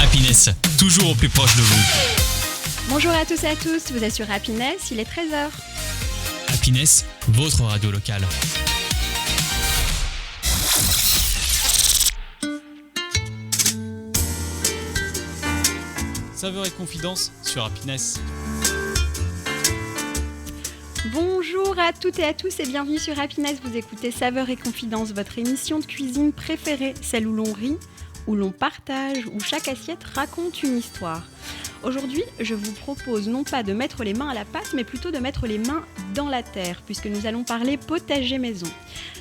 Happiness, toujours au plus proche de vous. Bonjour à tous et à tous, vous êtes sur Happiness, il est 13h. Happiness, votre radio locale. Saveurs et confidences sur Happiness. Bonjour à toutes et à tous et bienvenue sur Happiness. Vous écoutez Saveurs et Confidences, votre émission de cuisine préférée, celle où l'on rit, où l'on partage, où chaque assiette raconte une histoire. Aujourd'hui, je vous propose non pas de mettre les mains à la pâte, mais plutôt de mettre les mains dans la terre, puisque nous allons parler potager maison.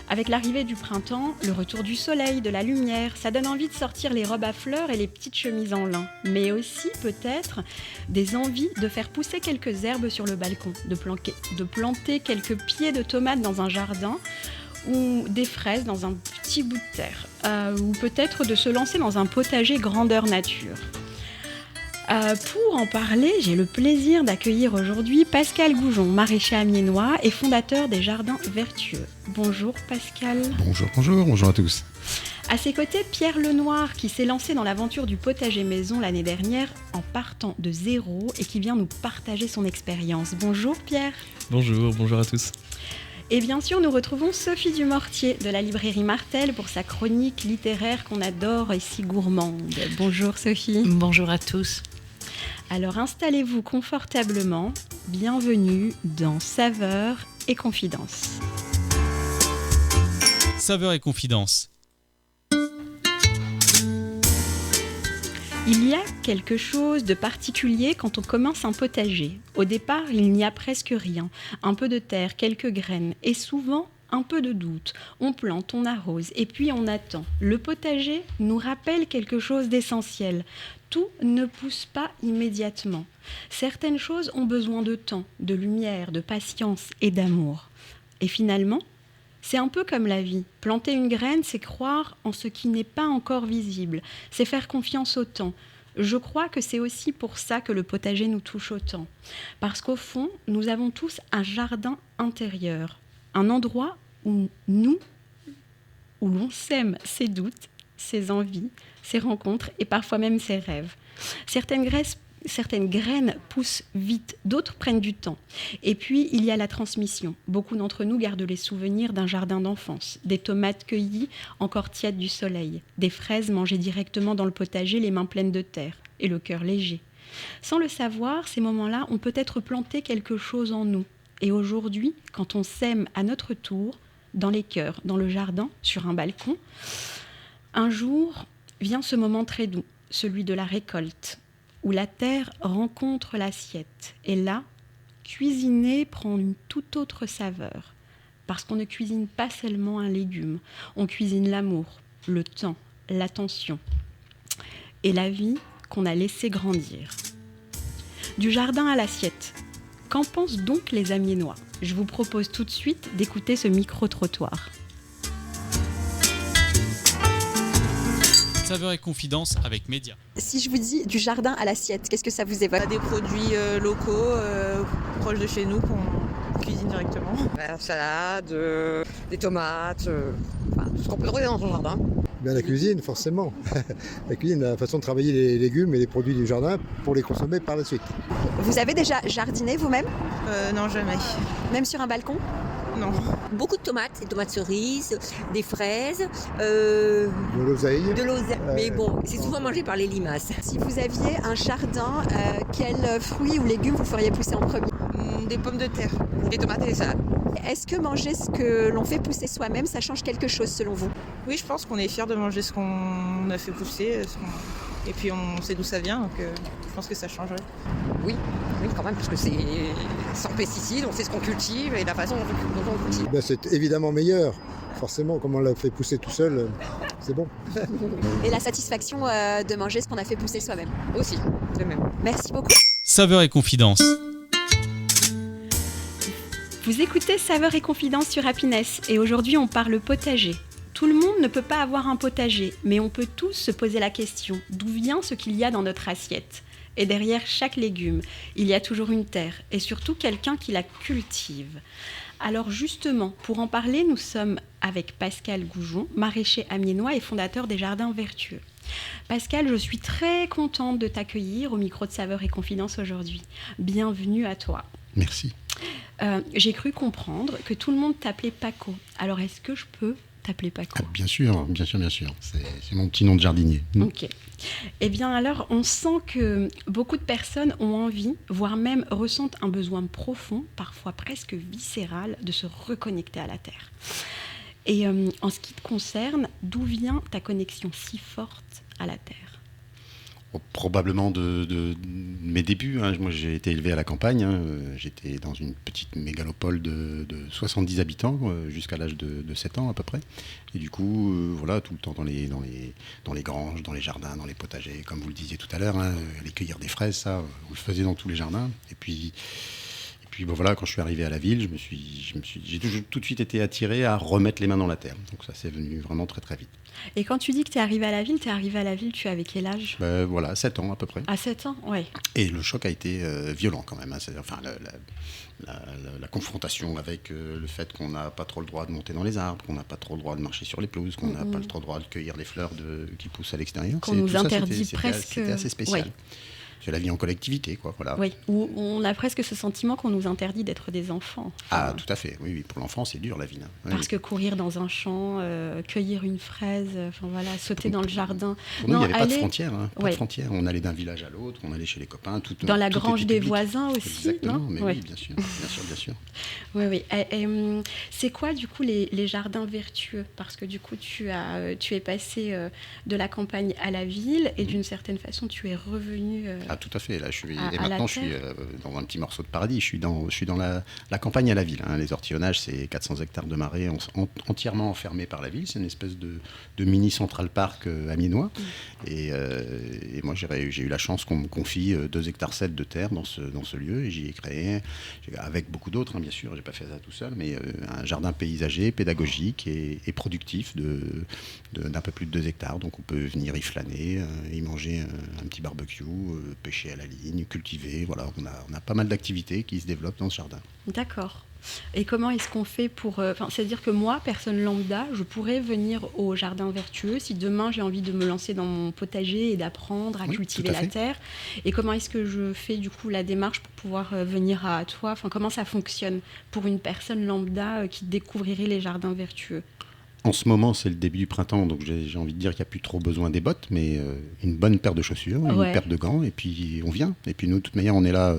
Avec l'arrivée du printemps, le retour du soleil, de la lumière, ça donne envie de sortir les robes à fleurs et les petites chemises en lin. Mais aussi, peut-être, des envies de faire pousser quelques herbes sur le balcon, de planter quelques pieds de tomates dans un jardin, ou des fraises dans un petit bout de terre, ou peut-être de se lancer dans un potager grandeur nature. Pour en parler, j'ai le plaisir d'accueillir aujourd'hui Pascal Goujon, maraîcher amiénois et fondateur des Jardins Vertueux. Bonjour Pascal. Bonjour à tous. À ses côtés, Pierre Lenoir, qui s'est lancé dans l'aventure du potager maison l'année dernière en partant de zéro et qui vient nous partager son expérience. Bonjour Pierre. Bonjour à tous. Et bien sûr, nous retrouvons Sophie Dumortier de la librairie Martel pour sa chronique littéraire qu'on adore et si gourmande. Bonjour Sophie. Bonjour à tous. Alors installez-vous confortablement, bienvenue dans Saveurs et Confidences. Saveurs et confidences. Il y a quelque chose de particulier quand on commence un potager. Au départ, il n'y a presque rien. Un peu de terre, quelques graines et souvent un peu de doute. On plante, on arrose et puis on attend. Le potager nous rappelle quelque chose d'essentiel. Tout ne pousse pas immédiatement. Certaines choses ont besoin de temps, de lumière, de patience et d'amour. Et finalement, c'est un peu comme la vie. Planter une graine, c'est croire en ce qui n'est pas encore visible. C'est faire confiance au temps. Je crois que c'est aussi pour ça que le potager nous touche autant. Parce qu'au fond, nous avons tous un jardin intérieur. Un endroit où l'on sème ses doutes, ses envies, ses rencontres et parfois même ses rêves. Certaines graines poussent vite, d'autres prennent du temps. Et puis, il y a la transmission. Beaucoup d'entre nous gardent les souvenirs d'un jardin d'enfance, des tomates cueillies encore tièdes du soleil, des fraises mangées directement dans le potager, les mains pleines de terre et le cœur léger. Sans le savoir, ces moments-là ont peut-être planté quelque chose en nous. Et aujourd'hui, quand on sème à notre tour, dans les cœurs, dans le jardin, sur un balcon, un jour vient ce moment très doux, celui de la récolte, où la terre rencontre l'assiette. Et là, cuisiner prend une toute autre saveur, parce qu'on ne cuisine pas seulement un légume, on cuisine l'amour, le temps, l'attention et la vie qu'on a laissée grandir. Du jardin à l'assiette. Qu'en pensent donc les Amiénois ? Je vous propose tout de suite d'écouter ce micro-trottoir. Saveurs et confidences avec Média. Si je vous dis du jardin à l'assiette, qu'est-ce que ça vous évoque ? On a des produits locaux proches de chez nous qu'on cuisine directement. La salade, des tomates, tout ce qu'on peut trouver dans son jardin. Bien la cuisine, forcément. La cuisine, la façon de travailler les légumes et les produits du jardin pour les consommer par la suite. Vous avez déjà jardiné vous-même ? Non, jamais. Même sur un balcon ? Non. Beaucoup de tomates, des tomates cerises, des fraises, De l'oseille. mais bon, c'est souvent mangé par les limaces. Si vous aviez un jardin, quels fruits ou légumes vous feriez pousser en premier ? Des pommes de terre. Des tomates et des salades. Est-ce que manger ce que l'on fait pousser soi-même, ça change quelque chose selon vous ? Oui, je pense qu'on est fiers de manger ce qu'on a fait pousser. Et puis on sait d'où ça vient, donc je pense que ça changerait. Oui, quand même, parce que c'est sans pesticides, on sait ce qu'on cultive et la façon dont on cultive. C'est évidemment meilleur. Forcément, comme on l'a fait pousser tout seul, c'est bon. Et la satisfaction de manger ce qu'on a fait pousser soi-même. Aussi, de même. Merci beaucoup. Saveurs et confidences. Vous écoutez Saveurs et Confidences sur Happiness et aujourd'hui on parle potager. Tout le monde ne peut pas avoir un potager, mais on peut tous se poser la question, d'où vient ce qu'il y a dans notre assiette ? Et derrière chaque légume, il y a toujours une terre et surtout quelqu'un qui la cultive. Alors justement, pour en parler, nous sommes avec Pascal Goujon, maraîcher amiénois et fondateur des Jardins Vertueux. Pascal, je suis très contente de t'accueillir au micro de Saveurs et Confidences aujourd'hui. Bienvenue à toi. Merci. J'ai cru comprendre que tout le monde t'appelait Paco. Alors, est-ce que je peux t'appeler Paco ? Ah, bien sûr. C'est mon petit nom de jardinier. Ok. Eh bien alors, on sent que beaucoup de personnes ont envie, voire même ressentent un besoin profond, parfois presque viscéral, de se reconnecter à la Terre. Et en ce qui te concerne, d'où vient ta connexion si forte à la Terre ? Probablement de mes débuts. Moi, j'ai été élevé à la campagne. J'étais dans une petite mégalopole de 70 habitants jusqu'à l'âge de 7 ans à peu près. Et du coup, voilà, tout le temps dans les granges, dans les jardins, dans les potagers, comme vous le disiez tout à l'heure, aller cueillir des fraises, ça, on le faisait dans tous les jardins. Et puis bon, voilà, quand je suis arrivé à la ville, j'ai tout de suite été attiré à remettre les mains dans la terre. Donc ça, c'est venu vraiment très très vite. Et quand tu dis que tu es arrivé à la ville, tu avais quel âge ? Voilà, 7 ans à peu près. À 7 ans, ouais. Et le choc a été violent quand même. Enfin, la confrontation avec le fait qu'on n'a pas trop le droit de monter dans les arbres, qu'on n'a pas trop le droit de marcher sur les pelouses, qu'on n'a pas trop le droit de cueillir les fleurs qui poussent à l'extérieur. Qu'on nous interdit presque. C'était assez spécial. Ouais. C'est la vie en collectivité, quoi. Voilà. Oui, où on a presque ce sentiment qu'on nous interdit d'être des enfants. Ah, tout à fait. Oui, pour l'enfant, c'est dur la vie. Oui. Parce que courir dans un champ, cueillir une fraise, sauter dans le jardin. Pour nous, il n'y avait pas de frontières. Ouais. On allait d'un village à l'autre, on allait chez les copains. Dans la grange des voisins aussi. Exactement, non mais ouais. oui, bien sûr. Oui. Et, c'est quoi du coup les jardins vertueux ? Parce que du coup, tu es passé de la campagne à la ville et d'une certaine façon, tu es revenu. Ah, tout à fait. Là, et maintenant, je suis dans un petit morceau de paradis. Je suis dans la campagne à la ville. Les ortillonnages, c'est 400 hectares de marais entièrement enfermés par la ville. C'est une espèce de mini Central Park amiénois. Et moi, j'ai eu la chance qu'on me confie 2,7 hectares de terre dans ce lieu. Et j'y ai créé, avec beaucoup d'autres, bien sûr. J'ai pas fait ça tout seul, mais un jardin paysager, pédagogique et productif d'un peu plus de 2 hectares. Donc, on peut venir y flâner, y manger un petit barbecue, pêcher à la ligne, cultiver. Voilà, on a pas mal d'activités qui se développent dans ce jardin. D'accord. Et comment est-ce qu'on fait pour... c'est-à-dire que moi, personne lambda, je pourrais venir au jardin vertueux si demain j'ai envie de me lancer dans mon potager et d'apprendre à cultiver la terre. Et comment est-ce que je fais du coup la démarche pour pouvoir venir à toi ? Comment ça fonctionne pour une personne lambda qui découvrirait les jardins vertueux ? En ce moment, c'est le début du printemps, donc j'ai envie de dire qu'il n'y a plus trop besoin des bottes, mais une bonne paire de chaussures, une paire de gants, et puis on vient. Et puis nous, de toute manière, on est là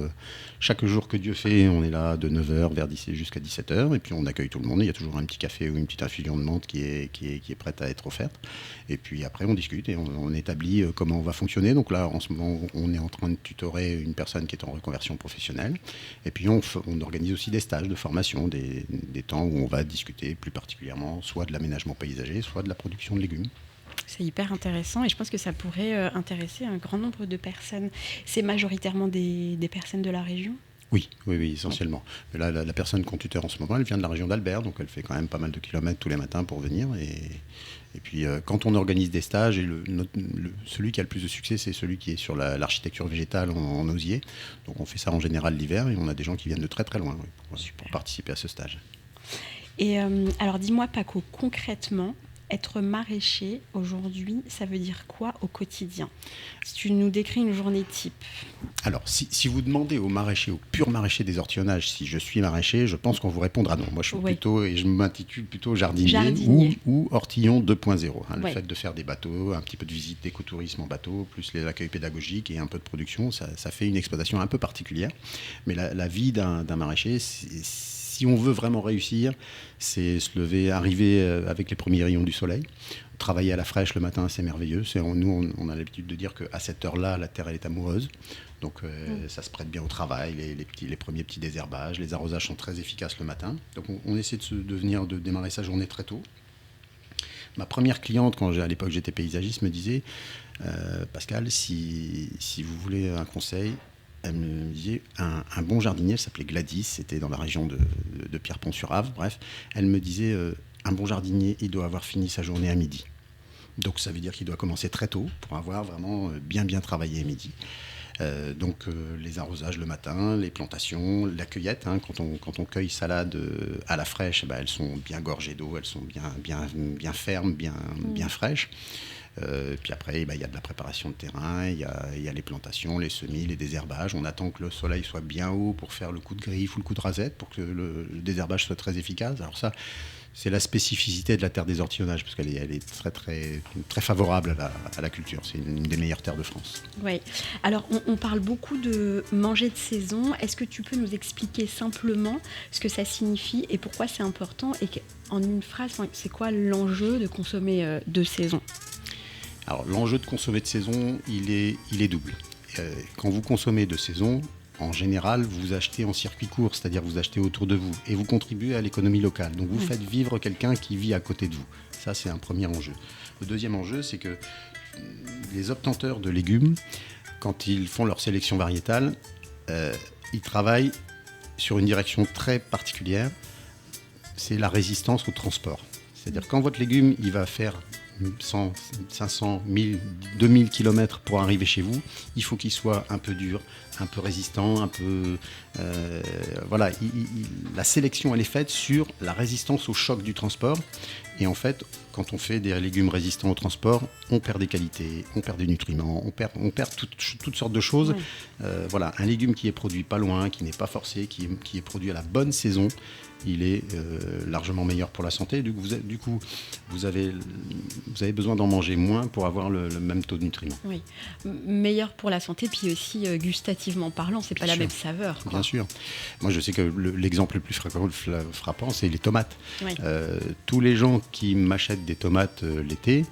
chaque jour que Dieu fait, on est là de 9h jusqu'à 17h, et puis on accueille tout le monde. Il y a toujours un petit café ou une petite infusion de menthe qui est prête à être offerte. Et puis après, on discute et on établit comment on va fonctionner. Donc là, en ce moment, on est en train de tutorer une personne qui est en reconversion professionnelle. Et puis on organise aussi des stages de formation, des temps où on va discuter plus particulièrement soit de l'aménagement paysager, soit de la production de légumes. C'est hyper intéressant et je pense que ça pourrait intéresser un grand nombre de personnes. C'est majoritairement des personnes de la région ? Oui, essentiellement. Mais là, la personne qu'on tuteur en ce moment, elle vient de la région d'Albert, donc elle fait quand même pas mal de kilomètres tous les matins pour venir. Et puis, quand on organise des stages, et celui qui a le plus de succès, c'est celui qui est sur l'architecture végétale en osier. Donc on fait ça en général l'hiver et on a des gens qui viennent de très très loin pour participer à ce stage. Et alors dis-moi Paco, concrètement, être maraîcher aujourd'hui, ça veut dire quoi au quotidien ? Si tu nous décris une journée type. Alors, si vous demandez aux maraîchers, aux purs maraîchers des ortillonnages, si je suis maraîcher, je pense qu'on vous répondra non. Moi, je suis je m'intitule plutôt jardinier. Ou ortillon 2.0. Le fait de faire des bateaux, un petit peu de visite d'écotourisme en bateau, plus les accueils pédagogiques et un peu de production, ça fait une exploitation un peu particulière. Mais la vie d'un maraîcher, si on veut vraiment réussir, c'est se lever, arriver avec les premiers rayons du soleil. Travailler à la fraîche le matin, c'est merveilleux. Nous, on a l'habitude de dire qu'à cette heure-là, la terre, elle est amoureuse. Donc, ça se prête bien au travail. Les premiers petits désherbages, les arrosages sont très efficaces le matin. Donc, on essaie de démarrer sa journée très tôt. Ma première cliente, à l'époque j'étais paysagiste, me disait Pascal, si vous voulez un conseil, elle me disait, un bon jardinier, elle s'appelait Gladys, c'était dans la région de Pierrepont-sur-Ave, bref. Elle me disait, un bon jardinier, il doit avoir fini sa journée à midi. Donc ça veut dire qu'il doit commencer très tôt pour avoir vraiment bien travaillé à midi. Donc les arrosages le matin, les plantations, la cueillette. Quand on cueille salade à la fraîche, elles sont bien gorgées d'eau, elles sont bien fermes, bien fraîches. Puis après, il y a de la préparation de terrain, il y a les plantations, les semis, les désherbages. On attend que le soleil soit bien haut pour faire le coup de griffe ou le coup de rasette, pour que le désherbage soit très efficace. Alors ça, c'est la spécificité de la terre des ortillonnages, parce qu'elle est très, très, très favorable à la culture. C'est une des meilleures terres de France. Oui. Alors, on parle beaucoup de manger de saison. Est-ce que tu peux nous expliquer simplement ce que ça signifie et pourquoi c'est important, et en une phrase, c'est quoi l'enjeu de consommer de saison ? Alors, l'enjeu de consommer de saison, il est double. Quand vous consommez de saison, en général, vous achetez en circuit court, c'est-à-dire vous achetez autour de vous et vous contribuez à l'économie locale. Donc vous faites vivre quelqu'un qui vit à côté de vous. Ça, c'est un premier enjeu. Le deuxième enjeu, c'est que les obtenteurs de légumes, quand ils font leur sélection variétale, ils travaillent sur une direction très particulière, c'est la résistance au transport. C'est-à-dire quand votre légume, il va faire 100, 500, 1000, 2000 km pour arriver chez vous, il faut qu'il soit un peu dur, un peu résistant, un peu... voilà, la sélection, elle est faite sur la résistance au choc du transport. Et en fait, quand on fait des légumes résistants au transport, on perd des qualités, on perd des nutriments, on perd toutes sortes de choses. Oui. Voilà, un légume qui est produit pas loin, qui n'est pas forcé, qui est produit à la bonne saison, il est largement meilleur pour la santé. Du coup, vous avez besoin d'en manger moins pour avoir le même taux de nutriments. Oui, meilleur pour la santé, puis aussi gustativement parlant, c'est pas la même saveur, quoi. Bien sûr. Moi, je sais que l'exemple le plus frappant, c'est les tomates. Oui. Tous les gens qui m'achètent des tomates l'été,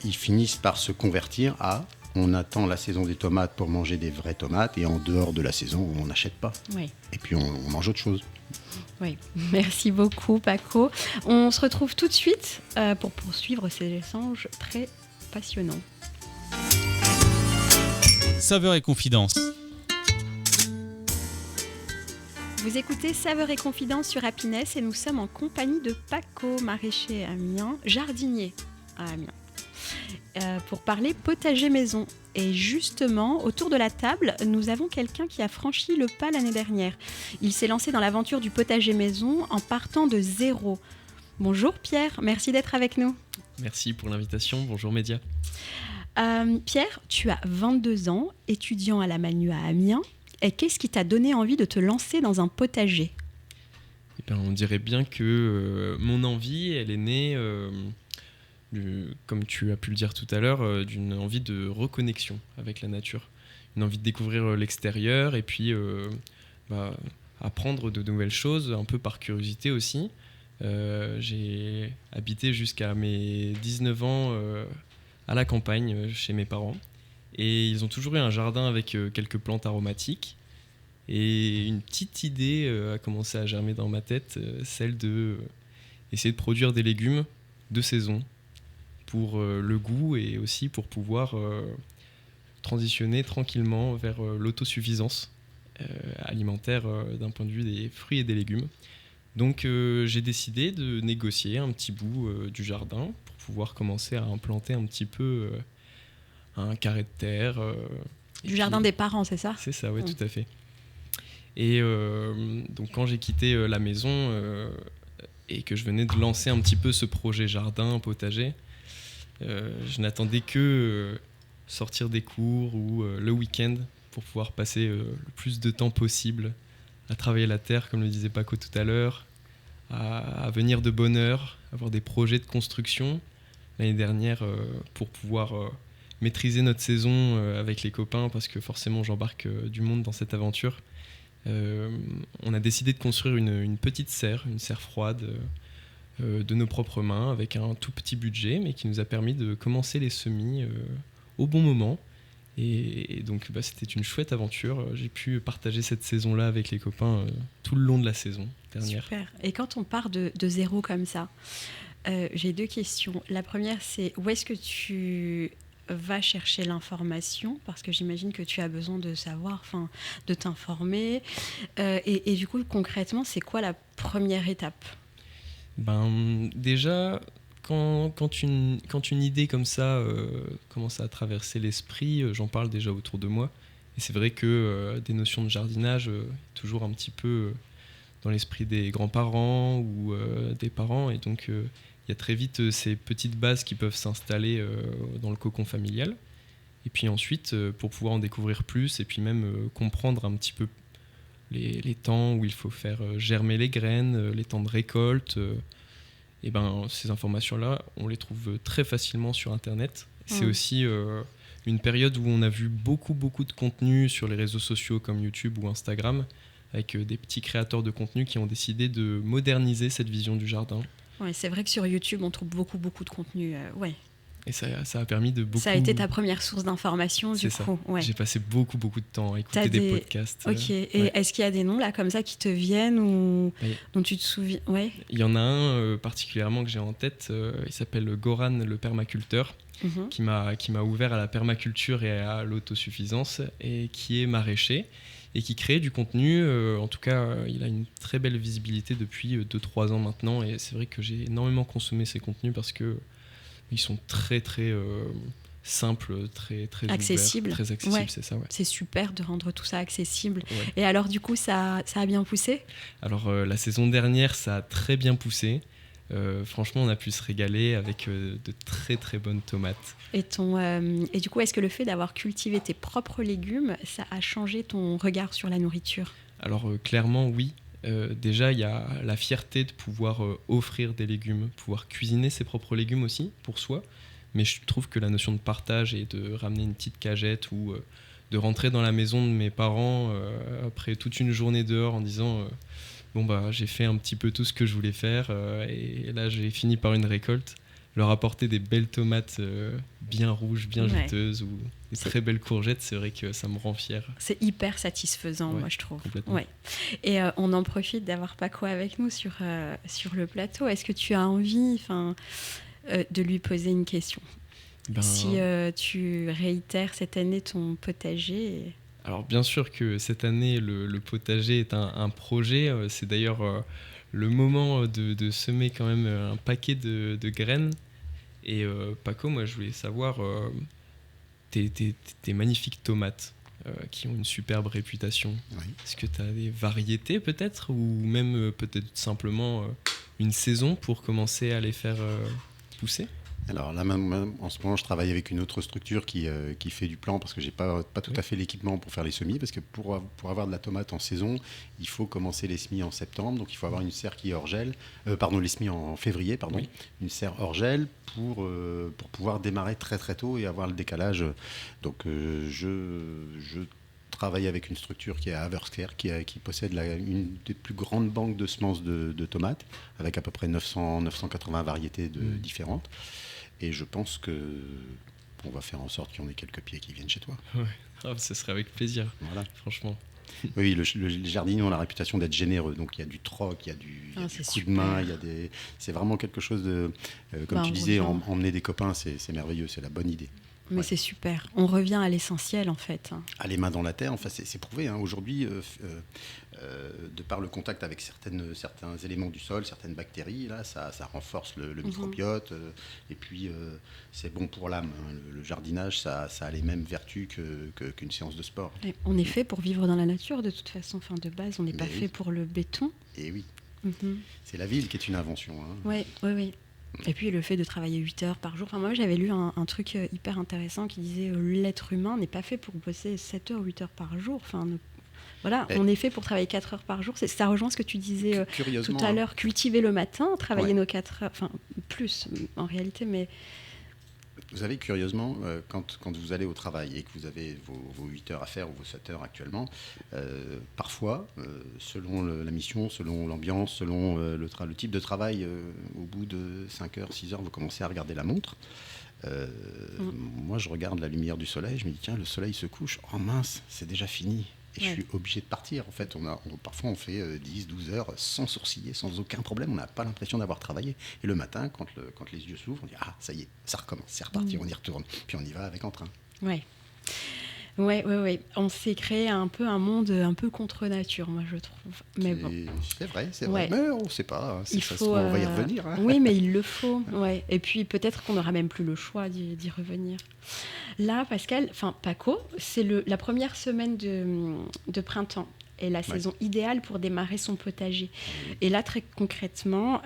ils finissent par se convertir à... On attend la saison des tomates pour manger des vraies tomates, et en dehors de la saison, on n'achète pas. Oui. Et puis on mange autre chose. Oui, merci beaucoup Paco. On se retrouve tout de suite pour poursuivre ces échanges très passionnants. Saveurs et confidences. Vous écoutez Saveurs et confidences sur Happiness, et nous sommes en compagnie de Paco, maraîcher à Amiens, jardinier à Amiens, pour parler potager maison. Et justement, autour de la table, nous avons quelqu'un qui a franchi le pas l'année dernière. Il s'est lancé dans l'aventure du potager maison en partant de zéro. Bonjour Pierre, merci d'être avec nous. Merci pour l'invitation, bonjour Média. Pierre, tu as 22 ans, étudiant à la Manu à Amiens. Et qu'est-ce qui t'a donné envie de te lancer dans un potager ? On dirait bien que mon envie, elle est née... comme tu as pu le dire tout à l'heure, d'une envie de reconnexion avec la nature, une envie de découvrir l'extérieur et puis apprendre de nouvelles choses, un peu par curiosité aussi. J'ai habité jusqu'à mes 19 ans à la campagne chez mes parents, et ils ont toujours eu un jardin avec quelques plantes aromatiques, et une petite idée a commencé à germer dans ma tête, celle de essayer de produire des légumes de saison, pour le goût et aussi pour pouvoir transitionner tranquillement vers l'autosuffisance alimentaire d'un point de vue des fruits et des légumes. Donc j'ai décidé de négocier un petit bout du jardin pour pouvoir commencer à implanter un petit peu un carré de terre. Du jardin des parents, c'est ça ? C'est ça, oui, tout à fait. Et donc quand j'ai quitté la maison et que je venais de lancer un petit peu ce projet jardin, potager, je n'attendais que sortir des cours ou le week-end pour pouvoir passer le plus de temps possible à travailler la terre, comme le disait Paco tout à l'heure, à venir de bonne heure, avoir des projets de construction. L'année dernière, pour pouvoir maîtriser notre saison avec les copains, parce que forcément j'embarque du monde dans cette aventure, on a décidé de construire une petite serre, une serre froide, de nos propres mains, avec un tout petit budget, mais qui nous a permis de commencer les semis au bon moment. Et donc c'était une chouette aventure. J'ai pu partager cette saison-là avec les copains tout le long de la saison dernière. Super. Et quand on part de zéro comme ça, j'ai deux questions. La première, c'est où est-ce que tu vas chercher l'information, parce que j'imagine que tu as besoin de savoir, de t'informer. Et du coup, concrètement, c'est quoi la première étape ? Déjà, quand une idée comme ça commence à traverser l'esprit, j'en parle déjà autour de moi. Et c'est vrai que des notions de jardinage, toujours un petit peu dans l'esprit des grands-parents ou des parents. Et donc, il y a très vite ces petites bases qui peuvent s'installer dans le cocon familial. Et puis ensuite, pour pouvoir en découvrir plus et puis même comprendre un petit peu les temps où il faut faire germer les graines, les temps de récolte, et ben, ces informations-là, on les trouve très facilement sur Internet. C'est aussi une période où on a vu beaucoup de contenu sur les réseaux sociaux comme YouTube ou Instagram, avec des petits créateurs de contenu qui ont décidé de moderniser cette vision du jardin. Ouais, c'est vrai que sur YouTube, on trouve beaucoup de contenu. Et ça a permis de beaucoup... Ça a été ta première source d'information, du coup. Ouais. J'ai passé beaucoup de temps à écouter des podcasts. Ok. Et est-ce qu'il y a des noms là comme ça qui te viennent ou dont tu te souviens? Ouais. Il y en a un particulièrement que j'ai en tête. Il s'appelle Goran, le permaculteur, qui m'a ouvert à la permaculture et à l'autosuffisance, et qui est maraîcher et qui crée du contenu. En tout cas, il a une très belle visibilité depuis 2-3 ans maintenant. Et c'est vrai que j'ai énormément consommé ses contenus parce que ils sont très simples, très accessibles. Ouverts, très accessibles, c'est ça. Ouais. C'est super de rendre tout ça accessible. Ouais. Et alors du coup, ça a bien poussé? Alors la saison dernière, ça a très bien poussé. Franchement, on a pu se régaler avec de très bonnes tomates. Et du coup, est-ce que le fait d'avoir cultivé tes propres légumes, ça a changé ton regard sur la nourriture? Alors clairement, oui. Déjà, il y a la fierté de pouvoir offrir des légumes, pouvoir cuisiner ses propres légumes aussi, pour soi. Mais je trouve que la notion de partage et de ramener une petite cagette ou de rentrer dans la maison de mes parents après toute une journée dehors en disant j'ai fait un petit peu tout ce que je voulais faire et là j'ai fini par une récolte, leur apporter des belles tomates bien rouges, bien juteuses ou des très belles courgettes, c'est vrai que ça me rend fier. C'est hyper satisfaisant, moi je trouve. Complètement. Ouais. Et on en profite d'avoir Paco avec nous sur le plateau. Est-ce que tu as envie de lui poser une question? Si tu réitères cette année ton potager. Alors bien sûr que cette année, le potager est un projet. C'est d'ailleurs le moment de semer quand même un paquet de graines. Et Paco, moi je voulais savoir tes magnifiques tomates qui ont une superbe réputation. Oui. Est-ce que tu as des variétés peut-être ou même peut-être simplement une saison pour commencer à les faire pousser? Alors là, en ce moment, je travaille avec une autre structure qui fait du plan parce que je n'ai pas tout à fait l'équipement pour faire les semis. Parce que pour avoir de la tomate en saison, il faut commencer les semis en septembre. Donc il faut avoir une serre qui est hors gel. Les semis en février, Oui. Une serre hors gel pour pouvoir démarrer très tôt et avoir le décalage. Donc je travaille avec une structure qui est à Haversker, qui possède une des plus grandes banques de semences de tomates, avec à peu près 980 variétés différentes. Et je pense qu'on va faire en sorte qu'il y en ait quelques pieds qui viennent chez toi. Ouais. Ce serait avec plaisir, voilà. Franchement. Oui, les jardiniers ont la réputation d'être généreux. Donc il y a du troc, il y a du coup de main, c'est vraiment quelque chose de... comme tu disais, emmener des copains, c'est merveilleux, c'est la bonne idée. Mais c'est super. On revient à l'essentiel, en fait. À les mains dans la terre, c'est prouvé. Aujourd'hui, de par le contact avec certains éléments du sol, certaines bactéries, là, ça renforce le microbiote. Et puis, c'est bon pour l'âme. Le jardinage, ça a les mêmes vertus qu'une séance de sport. Et on est fait pour vivre dans la nature, de toute façon. Enfin, de base, on n'est pas fait pour le béton. Et oui. C'est la ville qui est une invention. Oui. Et puis le fait de travailler 8 heures par jour. Enfin, moi, j'avais lu un truc hyper intéressant qui disait l'être humain n'est pas fait pour bosser 7 heures, 8 heures par jour. Enfin, on est fait pour travailler 4 heures par jour. Ça rejoint ce que tu disais tout à l'heure. Cultiver le matin, travailler nos 4 heures. Enfin, plus en réalité, mais... Vous savez, curieusement, quand vous allez au travail et que vous avez vos 8 heures à faire ou vos 7 heures actuellement, parfois, selon la mission, selon l'ambiance, selon le type de travail, au bout de 5 heures, 6 heures, vous commencez à regarder la montre. Moi, je regarde la lumière du soleil, je me dis, tiens, le soleil se couche. Oh mince, c'est déjà fini. Et je suis obligé de partir. En fait, parfois, on fait 10, 12 heures sans sourciller, sans aucun problème. On n'a pas l'impression d'avoir travaillé. Et le matin, quand les yeux s'ouvrent, on dit « Ah, ça y est, ça recommence, c'est reparti, on y retourne. » Puis on y va avec entrain. Oui. On s'est créé un peu un monde un peu contre nature, moi, je trouve. Mais c'est vrai. Mais on ne sait pas. On va y revenir. Oui, mais il le faut. Ouais. Et puis, peut-être qu'on n'aura même plus le choix d'y revenir. Là, Paco, c'est la première semaine de printemps et la saison idéale pour démarrer son potager. Et là, très concrètement,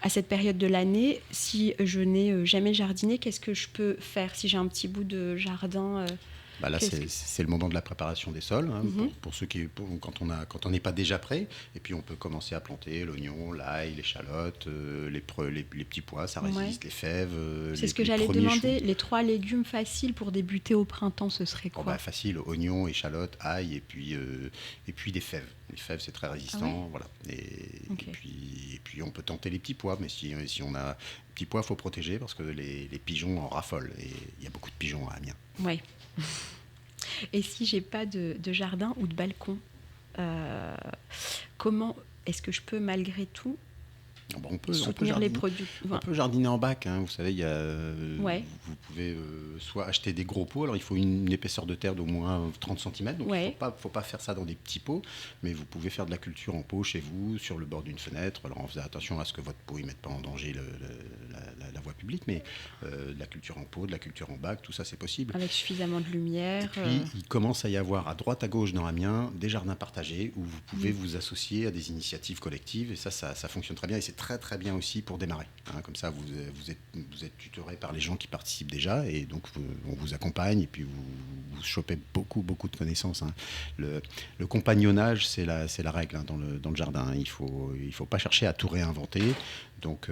à cette période de l'année, si je n'ai jamais jardiné, qu'est-ce que je peux faire si j'ai un petit bout de jardin Là, c'est le moment de la préparation des sols, pour ceux quand on n'est pas déjà prêt. Et puis, on peut commencer à planter l'oignon, l'ail, l'échalote, les petits pois, ça résiste, les fèves. C'est ce que j'allais demander. Les 3 légumes faciles pour débuter au printemps, ce serait quoi? Facile, oignon, échalote, ail, et puis des fèves. Les fèves, c'est très résistant. Voilà. Et puis, on peut tenter les petits pois. Mais si on a petits pois, il faut protéger parce que les pigeons en raffolent. Et il y a beaucoup de pigeons à Amiens. Oui. Et si j'ai pas de jardin ou de balcon, comment est-ce que je peux malgré tout soutenir les produits? On peut jardiner en bac, vous savez, vous pouvez soit acheter des gros pots, alors il faut une épaisseur de terre d'au moins 30 cm, donc il ne faut pas faire ça dans des petits pots, mais vous pouvez faire de la culture en pot chez vous, sur le bord d'une fenêtre, alors en faisant attention à ce que votre pot ne mette pas en danger la voie publique, mais de la culture en pot, de la culture en bac, tout ça c'est possible. Avec suffisamment de lumière. Et puis il commence à y avoir à droite à gauche dans Amiens des jardins partagés où vous pouvez vous associer à des initiatives collectives, et ça fonctionne très bien, et c'est très très bien aussi pour démarrer. Comme ça, vous êtes tutoré par les gens qui participent déjà, et donc on vous accompagne, et puis vous chopez beaucoup de connaissances. Le compagnonnage, c'est la règle dans le jardin. Il faut pas chercher à tout réinventer. Donc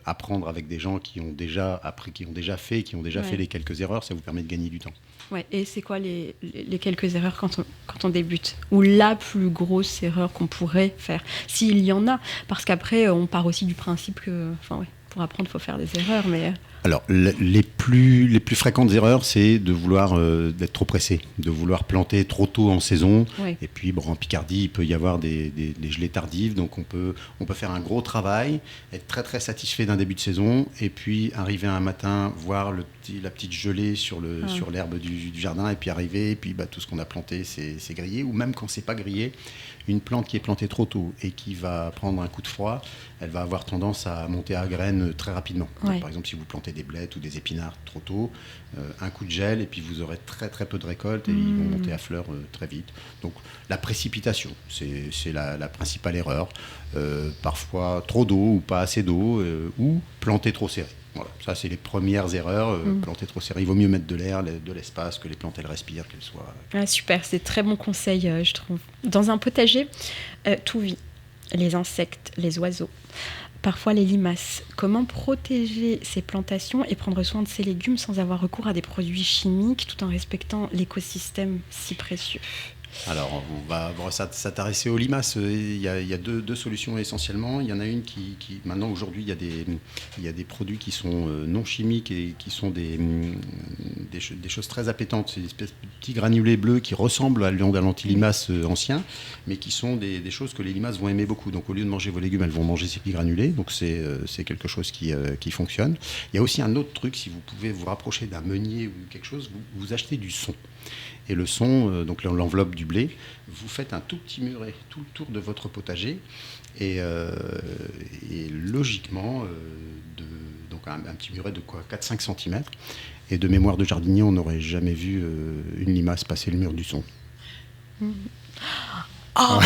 apprendre avec des gens qui ont déjà appris, qui ont déjà fait les quelques erreurs, ça vous permet de gagner du temps. Ouais. Et c'est quoi les quelques erreurs quand on débute? Ou la plus grosse erreur qu'on pourrait faire, s'il y en a? Parce qu'après, on part aussi du principe que, pour apprendre, il faut faire des erreurs. Mais alors, les plus fréquentes erreurs, c'est de vouloir d'être trop pressé, de vouloir planter trop tôt en saison. Oui. Et puis, en Picardie, il peut y avoir des gelées tardives. Donc, on peut faire un gros travail, être très, très satisfait d'un début de saison. Et puis, arriver un matin, voir la petite gelée sur l'herbe du jardin. Et puis, arriver, et puis tout ce qu'on a planté, c'est grillé. Ou même quand c'est pas grillé, une plante qui est plantée trop tôt et qui va prendre un coup de froid, elle va avoir tendance à monter à graines très rapidement. Ouais. Donc, par exemple, si vous plantez des blettes ou des épinards trop tôt, un coup de gel et puis vous aurez très très peu de récolte et ils vont monter à fleur très vite. Donc la précipitation, c'est la principale erreur. Parfois trop d'eau ou pas assez d'eau ou planter trop serré. Voilà, ça c'est les premières erreurs. Planter trop serré, il vaut mieux mettre de l'air, de l'espace, que les plantes elles respirent, qu'elles soient... Super, c'est très bon conseil, je trouve. Dans un potager, tout vit. Les insectes, les oiseaux, parfois les limaces. Comment protéger ces plantations et prendre soin de ces légumes sans avoir recours à des produits chimiques tout en respectant l'écosystème si précieux? Alors, on va s'intéresser aux limaces. Il y a deux solutions essentiellement. Il y en a une qui maintenant, aujourd'hui, il y a des produits qui sont non chimiques et qui sont des choses très appétantes. C'est des espèces de petits granulés bleus qui ressemblent à l'anti-limace ancien, mais qui sont des choses que les limaces vont aimer beaucoup. Donc, au lieu de manger vos légumes, elles vont manger ces petits granulés. Donc, c'est quelque chose qui fonctionne. Il y a aussi un autre truc, si vous pouvez vous rapprocher d'un meunier ou quelque chose, vous achetez du son. Et le son, donc l'enveloppe du blé, vous faites un tout petit muret tout le tour de votre potager et logiquement, donc un petit muret de 4-5 cm. Et de mémoire de jardinier, on n'aurait jamais vu une limace passer le mur du son. Oh,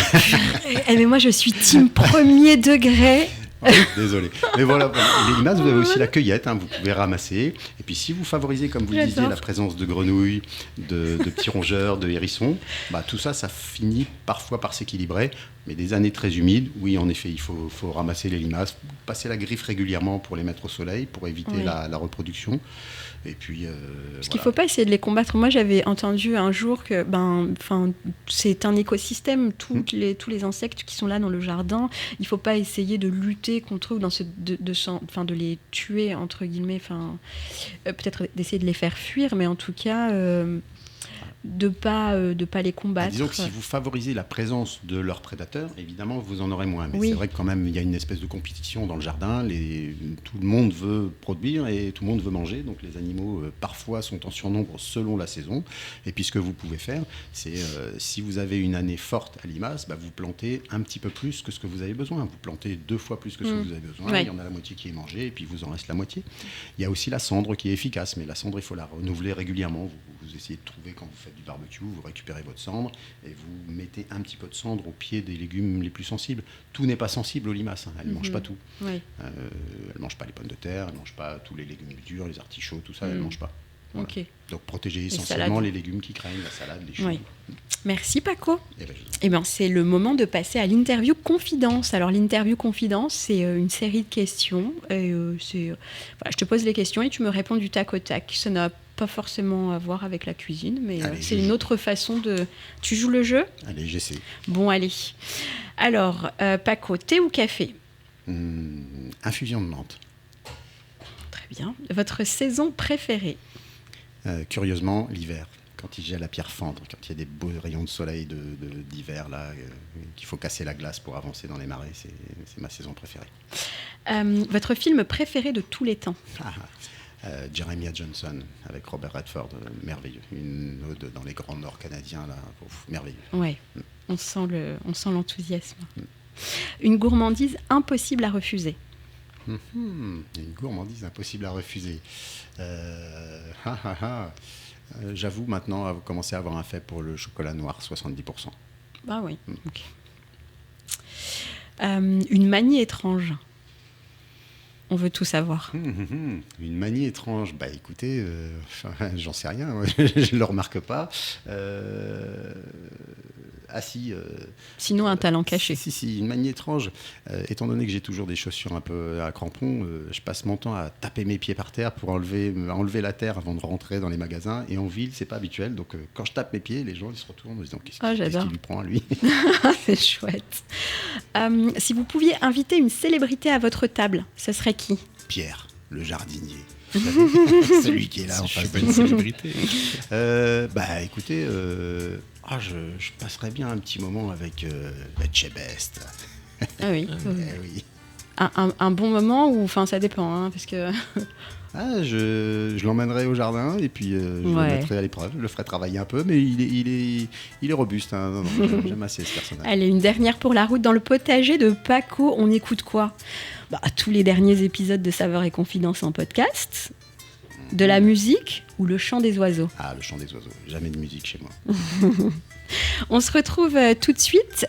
mais moi je suis team premier degré. Oh, désolé. Mais voilà, les limaces, vous avez aussi la cueillette, vous pouvez ramasser. Et puis si vous favorisez, comme vous le disiez, la présence de grenouilles, de petits rongeurs, de hérissons, tout ça finit parfois par s'équilibrer. Mais des années très humides, oui, en effet, il faut ramasser les limaces, passer la griffe régulièrement pour les mettre au soleil, pour éviter la reproduction. Et puis, parce qu'il ne faut pas essayer de les combattre. Moi, j'avais entendu un jour que c'est un écosystème, tous les insectes qui sont là dans le jardin. Il ne faut pas essayer de lutter contre eux, de les tuer, entre guillemets. Peut-être d'essayer de les faire fuir, mais en tout cas... de pas les combattre. Disons que si vous favorisez la présence de leurs prédateurs, évidemment, vous en aurez moins. Mais c'est vrai que quand même, il y a une espèce de compétition dans le jardin. Tout le monde veut produire et tout le monde veut manger. Donc les animaux, parfois, sont en surnombre selon la saison. Et puis ce que vous pouvez faire, c'est si vous avez une année forte à limaces, vous plantez un petit peu plus que ce que vous avez besoin. Vous plantez 2 fois plus que ce que vous avez besoin. Ouais. Il y en a la moitié qui est mangée et puis il vous en reste la moitié. Il y a aussi la cendre qui est efficace. Mais la cendre, il faut la renouveler régulièrement. Vous vous essayez de trouver quand vous faites du barbecue, vous récupérez votre cendre et vous mettez un petit peu de cendre au pied des légumes les plus sensibles. Tout n'est pas sensible aux limaces, hein. Elles ne mangent pas tout. Oui. Elles ne mangent pas les pommes de terre, elles ne mangent pas tous les légumes durs, les artichauts, tout ça, elles ne mangent pas. Voilà. Okay. Donc protégez essentiellement les légumes qui craignent, la salade, les choux. Oui. Merci Paco. Eh ben, c'est le moment de passer à l'interview confidence. Alors l'interview confidence, c'est une série de questions. Et, je te pose les questions et tu me réponds du tac au tac. Ça n'a pas forcément à voir avec la cuisine, mais c'est une autre façon de... Tu joues le jeu ? Allez, j'essaie. Bon, allez. Alors, Paco, thé ou café ? Infusion de menthe. Très bien. Votre saison préférée ? Curieusement, l'hiver, quand il gèle à pierre fendre, quand il y a des beaux rayons de soleil d'hiver, là, qu'il faut casser la glace pour avancer dans les marais, c'est ma saison préférée. Votre film préféré de tous les temps ? Jeremiah Johnson, avec Robert Redford, merveilleux. Une ode dans les grands nord canadiens, là, merveilleux. Ouais, on sent l'enthousiasme. Une gourmandise impossible à refuser ? Une gourmandise impossible à refuser. J'avoue maintenant commencer à avoir un fait pour le chocolat noir, 70%. Ah oui, ok. Une manie étrange. On veut tout savoir. Une manie étrange. Bah écoutez, j'en sais rien, je ne le remarque pas. Sinon, un talent caché. Si, une manie étrange. Étant donné que j'ai toujours des chaussures un peu à crampons, je passe mon temps à taper mes pieds par terre pour enlever la terre avant de rentrer dans les magasins. Et en ville, c'est pas habituel. Donc, quand je tape mes pieds, les gens ils se retournent en se disant qu'est-ce qu'il lui prend à lui. C'est chouette. Si vous pouviez inviter une célébrité à votre table, ce serait qui ? Pierre, le jardinier. Celui qui est là en face. Je suis pas une célébrité. Écoutez, je passerais bien un petit moment avec Chebest. Ah oui. Oui. Un bon moment ou ça dépend, parce que. Je l'emmènerai au jardin et puis je le mettrai à l'épreuve. Je le ferai travailler un peu, mais il est robuste. Hein. Non, j'aime assez ce personnage. Allez, une dernière pour la route. Dans le potager de Paco, on écoute quoi ? Tous les derniers épisodes de Saveurs et Confidences en podcast. De la musique ou le chant des oiseaux ? Le chant des oiseaux. Jamais de musique chez moi. On se retrouve tout de suite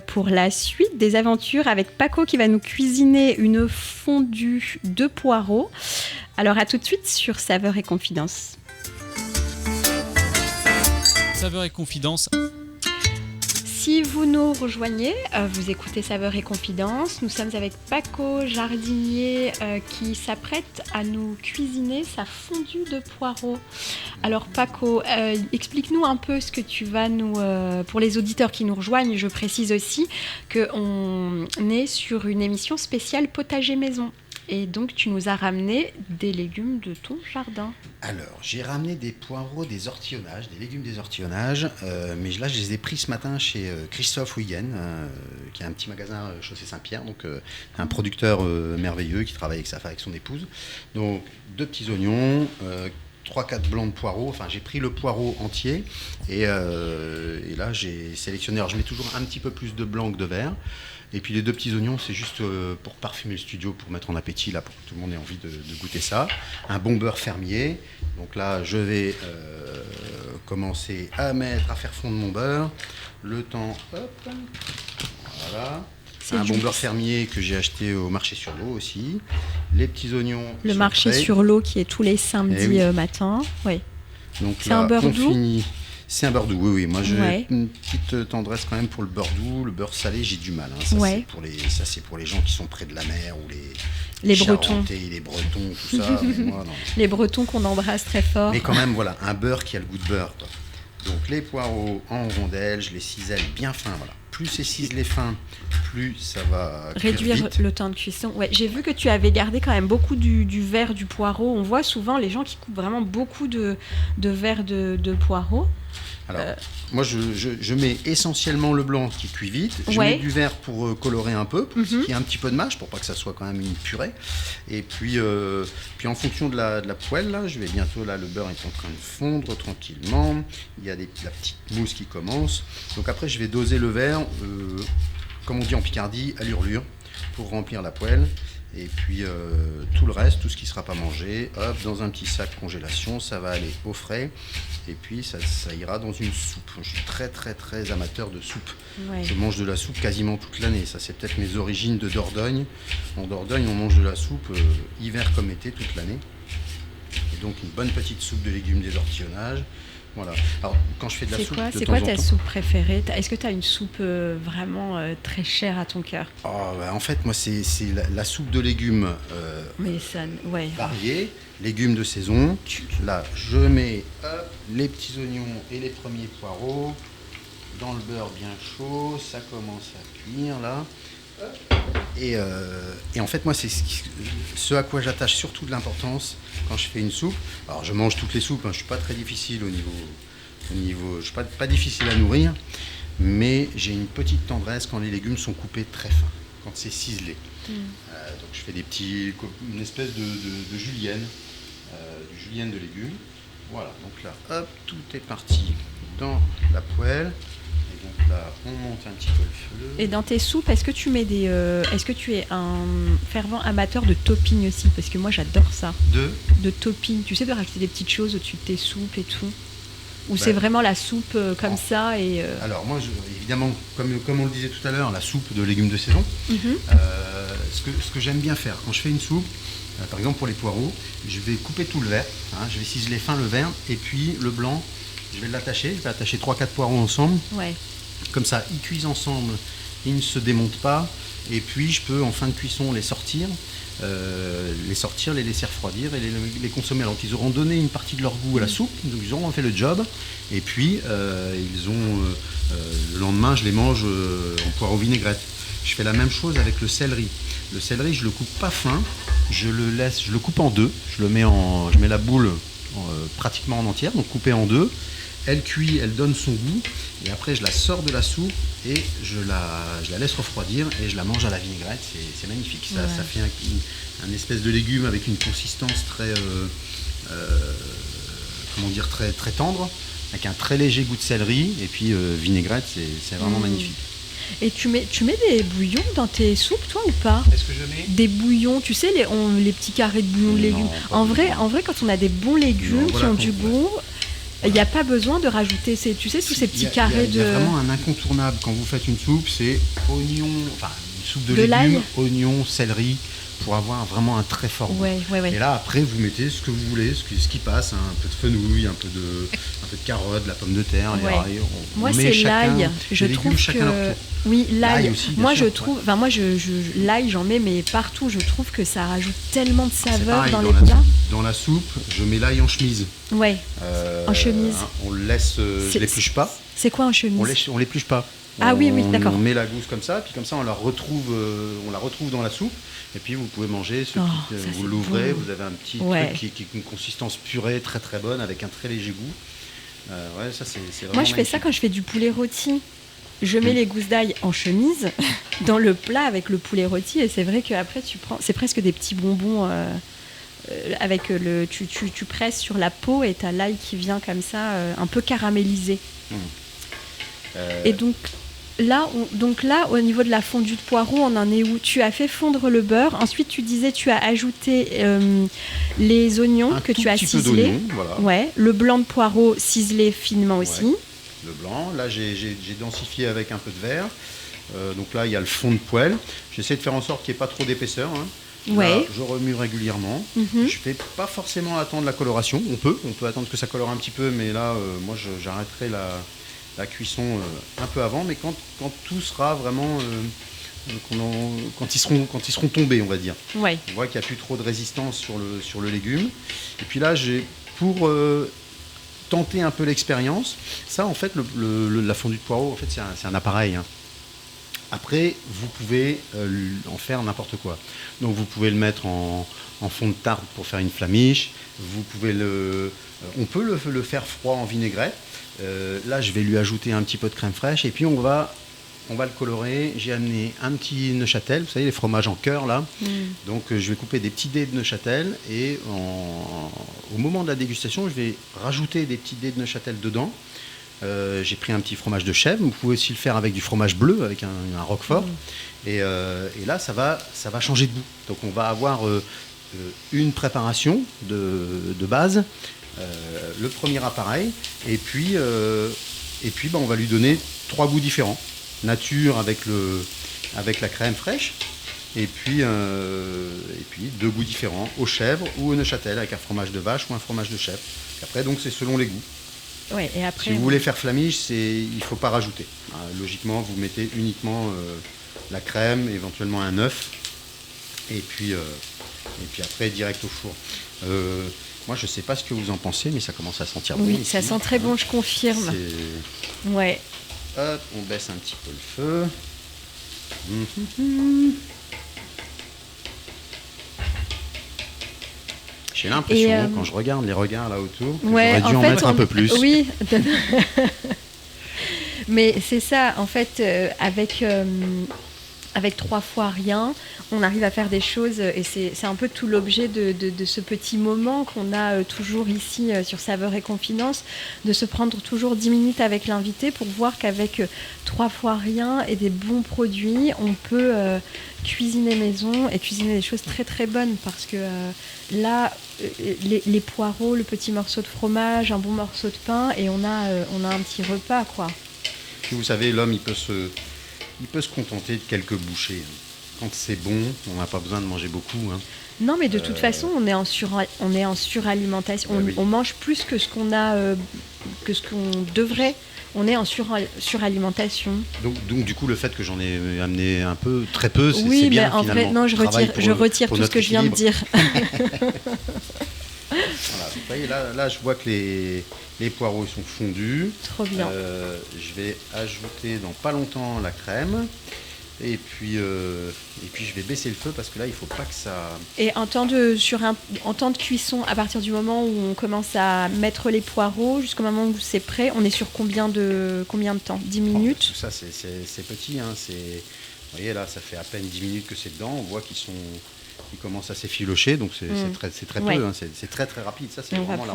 pour la suite des aventures avec Paco qui va nous cuisiner une fondue de poireaux. Alors à tout de suite sur Saveurs et Confidences. Saveurs et Confidences. Si vous nous rejoignez, vous écoutez Saveurs et Confidences. Nous sommes avec Paco, jardinier, qui s'apprête à nous cuisiner sa fondue de poireaux. Alors Paco, explique-nous un peu ce que tu vas nous... pour les auditeurs qui nous rejoignent, je précise aussi qu'on est sur une émission spéciale potager maison. Et donc, tu nous as ramené des légumes de ton jardin. Alors, j'ai ramené des poireaux, des légumes des ortillonnages. Mais là, je les ai pris ce matin chez Christophe Huygen, qui a un petit magasin chaussée Saint-Pierre. Donc, un producteur merveilleux qui travaille avec son épouse. Donc, 2 petits oignons, 3-4 blancs de poireaux. Enfin, j'ai pris le poireau entier. Et là, j'ai sélectionné. Alors, je mets toujours un petit peu plus de blanc que de vert. Et puis les 2 petits oignons, c'est juste pour parfumer le studio, pour mettre en appétit, là, pour que tout le monde ait envie de goûter ça. Un bon beurre fermier. Donc là, je vais commencer à faire fondre mon beurre. Le temps, hop, voilà. Un bon beurre fermier que j'ai acheté au marché sur l'eau aussi. Les petits oignons. Le marché sur l'eau qui est tous les samedis matin. Oui. Donc c'est un beurre doux. C'est un beurre doux, oui. Moi, j'ai une petite tendresse quand même pour le beurre doux. Le beurre salé, j'ai du mal. Hein. C'est pour les gens qui sont près de la mer ou les Bretons. Les Bretons, tout ça. Mais moi, non. Les Bretons qu'on embrasse très fort. Mais quand même, voilà, un beurre qui a le goût de beurre, quoi. Donc, les poireaux en rondelles, je les cisèle bien fins, voilà. Plus c'est ciselé fin, plus ça va réduire vite. Le temps de cuisson. Ouais, j'ai vu que tu avais gardé quand même beaucoup du verre du poireau. On voit souvent les gens qui coupent vraiment beaucoup de verre de poireau. Alors, moi, je mets essentiellement le blanc qui cuit vite. Je mets du vert pour colorer un peu, pour qu'il y ait un petit peu de mâche, pour pas que ça soit quand même une purée. Et puis en fonction de la poêle, là, je vais bientôt, là, le beurre est en train de fondre tranquillement. Il y a la petite mousse qui commence. Donc après, je vais doser le verre, comme on dit en Picardie, à l'urlure, pour remplir la poêle. Et puis tout le reste, tout ce qui ne sera pas mangé, hop, dans un petit sac congélation, ça va aller au frais. Et puis ça ira dans une soupe. Je suis très très très amateur de soupe. Ouais. Je mange de la soupe quasiment toute l'année. Ça, c'est peut-être mes origines de Dordogne. En Dordogne, on mange de la soupe hiver comme été toute l'année. Et donc une bonne petite soupe de légumes des ortillonnages. Voilà. Alors, quand je fais de la soupe, c'est quoi ta soupe préférée? Est-ce que tu as une soupe vraiment très chère à ton cœur? En fait, moi, c'est la soupe de légumes variés, légumes de saison. Là, je mets les petits oignons et les premiers poireaux dans le beurre bien chaud. Ça commence à cuire, là. Et en fait, moi, c'est ce à quoi j'attache surtout de l'importance quand je fais une soupe. Alors, je mange toutes les soupes, hein, je ne suis pas très difficile au niveau je suis pas difficile à nourrir, mais j'ai une petite tendresse quand les légumes sont coupés très fins, quand c'est ciselé. Donc, je fais une espèce de julienne, du julienne de légumes. Voilà, donc là, hop, tout est parti dans la poêle. Donc là, on monte un petit peu le feu. Et dans tes soupes, est-ce que tu mets est-ce que tu es un fervent amateur de topping aussi? Parce que moi, j'adore ça. De topping. Tu sais, de rajouter des petites choses au-dessus de tes soupes et tout. Ou c'est vraiment la soupe comme ça et Alors moi, évidemment, comme on le disait tout à l'heure, la soupe de légumes de saison. Ce que j'aime bien faire quand je fais une soupe, par exemple pour les poireaux, je vais couper tout le vert, je vais ciseler fin le vert, et puis le blanc, je vais l'attacher. Je vais attacher 3-4 poireaux ensemble. Ouais. Comme ça, ils cuisent ensemble, ils ne se démontent pas. Et puis, je peux, en fin de cuisson, les sortir, les laisser refroidir et les consommer. Alors qu'ils auront donné une partie de leur goût à la soupe, donc ils auront fait le job. Et puis, le lendemain, je les mange en poireaux vinaigrette. Je fais la même chose avec le céleri. Le céleri, je le coupe pas fin, je le coupe en deux. Je mets la boule pratiquement en entière, donc coupée en deux. Elle cuit, elle donne son goût, et après je la sors de la soupe et je la laisse refroidir et je la mange à la vinaigrette. C'est magnifique. Ça fait un espèce de légume avec une consistance très, très, très tendre, avec un très léger goût de céleri, et puis vinaigrette, c'est vraiment magnifique. Et tu mets des bouillons dans tes soupes, toi, ou pas? Est-ce que je mets des bouillons, tu sais, les petits carrés de bouillons de légumes. En vrai, quand on a des bons légumes qui ont du goût, il n'y a pas besoin de rajouter tous ces petits carrés de... Il y a vraiment un incontournable quand vous faites une soupe, c'est une soupe de légumes, oignons, céleri, pour avoir vraiment un très fort goût. Ouais. Et là, après, vous mettez ce que vous voulez, ce qui passe, un peu de fenouil, un peu de carotte, de la pomme de terre. Ouais. Moi, c'est l'ail. Je trouve que... Oui, l'ail. Aussi, moi, je trouve... Enfin, moi, l'ail, j'en mets, mais partout. Je trouve que ça rajoute tellement de saveur dans les plats. Dans la soupe, je mets l'ail en chemise. Ouais, en chemise. On le laisse... je l'épluche pas. C'est quoi en chemise? On l'épluche pas. Oui, d'accord. On met la gousse comme ça, puis comme ça, on la retrouve dans la soupe. Et puis, vous pouvez manger. Vous l'ouvrez, vous avez un petit truc qui est une consistance purée, très très bonne, avec un très léger goût. Ça, c'est vraiment Moi, je fais ça quand je fais du poulet rôti. Je mets les gousses d'ail en chemise dans le plat avec le poulet rôti, et c'est vrai qu'après c'est presque des petits bonbons avec tu presses sur la peau et t'as l'ail qui vient comme ça un peu caramélisé. Et donc là, au niveau de la fondue de poireaux, on en est où? Tu as fait fondre le beurre, ensuite tu disais tu as ajouté les oignons que tu as ciselés, voilà. Le blanc de poireau ciselé finement aussi. Le blanc, là j'ai densifié avec un peu de verre, donc là il y a le fond de poêle, j'essaie de faire en sorte qu'il n'y ait pas trop d'épaisseur, Là, je remue régulièrement. Je ne fais pas forcément attendre la coloration, on peut attendre que ça colore un petit peu, mais là moi j'arrêterai la cuisson un peu avant, mais quand tout sera vraiment quand ils seront tombés, on va dire. On voit qu'il n'y a plus trop de résistance sur le légume, et puis là pour tenter un peu l'expérience. Ça, en fait, la fondue de poireaux, en fait, c'est un appareil. Après, vous pouvez en faire n'importe quoi. Donc, vous pouvez le mettre en fond de tarte pour faire une flamiche. Vous pouvez on peut le faire froid en vinaigrette. Là, je vais lui ajouter un petit peu de crème fraîche, et puis on va le colorer. J'ai amené un petit Neuchâtel, vous savez, les fromages en cœur là. Donc je vais couper des petits dés de Neuchâtel, et au moment de la dégustation, je vais rajouter des petits dés de Neuchâtel dedans. J'ai pris un petit fromage de chèvre. Vous pouvez aussi le faire avec du fromage bleu, avec un roquefort. Et là, ça va changer de goût. Donc on va avoir une préparation de base, le premier appareil, et puis on va lui donner 3 goûts différents. Nature avec la crème fraîche, et puis 2 goûts différents, au chèvre ou au Neuchâtel, avec un fromage de vache ou un fromage de chèvre. Et après, donc, c'est selon les goûts. Ouais, et après, si vous voulez faire flamiche, il ne faut pas rajouter. Logiquement, vous mettez uniquement la crème, éventuellement un œuf, et puis après, direct au four. Moi, je ne sais pas ce que vous en pensez, mais ça commence à sentir bon. Oui, ici. ça sent très bon, je confirme. Ouais. Hop, on baisse un petit peu le feu. J'ai l'impression, quand je regarde les regards là autour, que j'aurais dû en mettre un peu plus. Oui. Mais c'est ça, en fait, avec 3 fois rien, on arrive à faire des choses, et c'est un peu tout l'objet de ce petit moment qu'on a toujours ici sur Saveurs et Confidences, de se prendre toujours 10 minutes avec l'invité pour voir qu'avec 3 fois rien et des bons produits, on peut cuisiner maison et cuisiner des choses très très bonnes, parce que là, les poireaux, le petit morceau de fromage, un bon morceau de pain, et on a un petit repas, quoi. Puis vous savez, l'homme, il peut se contenter de quelques bouchées. Quand c'est bon, on n'a pas besoin de manger beaucoup. Non, mais de toute façon, on est en suralimentation. On mange plus que ce qu'on devrait. On est en suralimentation. Donc, du coup, le fait que j'en ai amené un peu, très peu, c'est bien. Oui, mais en finalement. vrai, non, je retire tout ce que je viens de dire. Voilà, vous voyez, là, je vois que les poireaux sont fondus. Trop bien. Je vais ajouter dans pas longtemps la crème. Et puis je vais baisser le feu, parce que là, il ne faut pas que ça... Et en temps de cuisson, à partir du moment où on commence à mettre les poireaux, jusqu'au moment où c'est prêt, on est sur combien de temps ? 10 minutes ? Tout ça, c'est petit. Vous voyez, là, ça fait à peine 10 minutes que c'est dedans. On voit qu'ils commencent à s'effilocher, donc c'est très peu. C'est très, très rapide. Ça, c'est vraiment la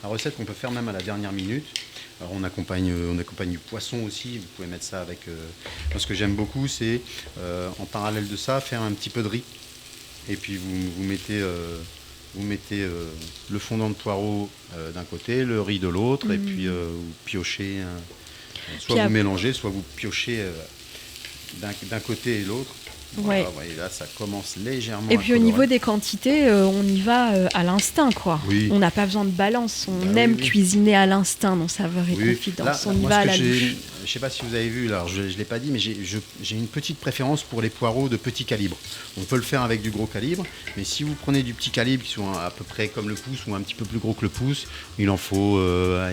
recette qu'on peut faire même à la dernière minute. Alors on accompagne du poisson aussi, vous pouvez mettre ça avec... Moi, ce que j'aime beaucoup, c'est en parallèle de ça, faire un petit peu de riz. Et puis vous mettez le fondant de poireau d'un côté, le riz de l'autre, et puis vous piochez, soit vous mélangez, soit vous piochez d'un côté et l'autre. Voilà, ouais. Voyez, là, ça commence légèrement. Et puis au niveau des quantités, on y va à l'instinct, quoi. Oui. On n'a pas besoin de balance. On aime cuisiner à l'instinct dans Saveurs et Confidences. On y va à la louche. Je ne sais pas si vous avez vu, alors je ne l'ai pas dit, mais j'ai une petite préférence pour les poireaux de petit calibre. On peut le faire avec du gros calibre, mais si vous prenez du petit calibre qui sont à peu près comme le pouce ou un petit peu plus gros que le pouce, il en faut,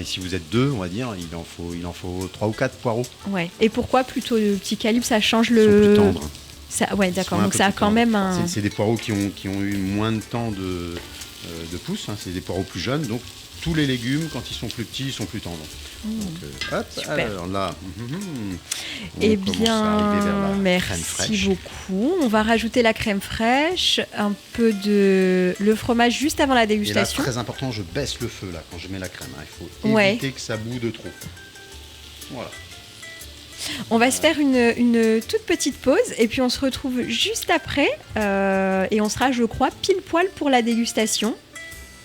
si vous êtes 2, on va dire, il en faut 3 ou 4 poireaux. Ouais. Et pourquoi plutôt le petit calibre ? Ça change Ils sont plus tendres. Ouais, d'accord. Donc ça a quand même un... C'est des poireaux qui ont eu moins de temps de pousse. C'est des poireaux plus jeunes. Donc tous les légumes, quand ils sont plus petits, ils sont plus tendres. Donc, hop, super. Alors là, eh bien, merci beaucoup. On va rajouter la crème fraîche, un peu de le fromage juste avant la dégustation. Et là, très important, je baisse le feu là quand je mets la crème. Il faut éviter que ça boue de trop. Voilà. On va se faire une toute petite pause et puis on se retrouve juste après et on sera, je crois, pile poil pour la dégustation.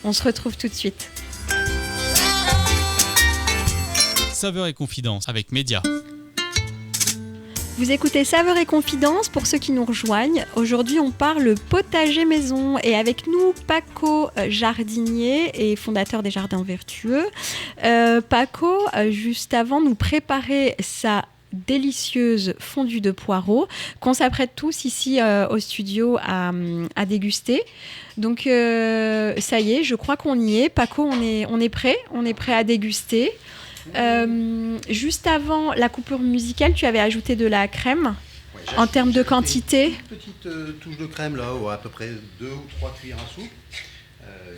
On se retrouve tout de suite. Saveurs et Confidences avec Média. Vous écoutez Saveurs et Confidences pour ceux qui nous rejoignent. Aujourd'hui, on parle potager maison et avec nous, Paco, jardinier et fondateur des Jardins Vertueux. Paco, juste avant, nous préparait sa délicieuse fondue de poireaux qu'on s'apprête tous ici au studio à déguster. Donc ça y est, je crois qu'on y est. Paco, on est prêt à déguster. Juste avant la coupure musicale, tu avais ajouté de la crème. En termes de quantité, une petite touche de crème là, à peu près 2 ou 3 cuillères à soupe.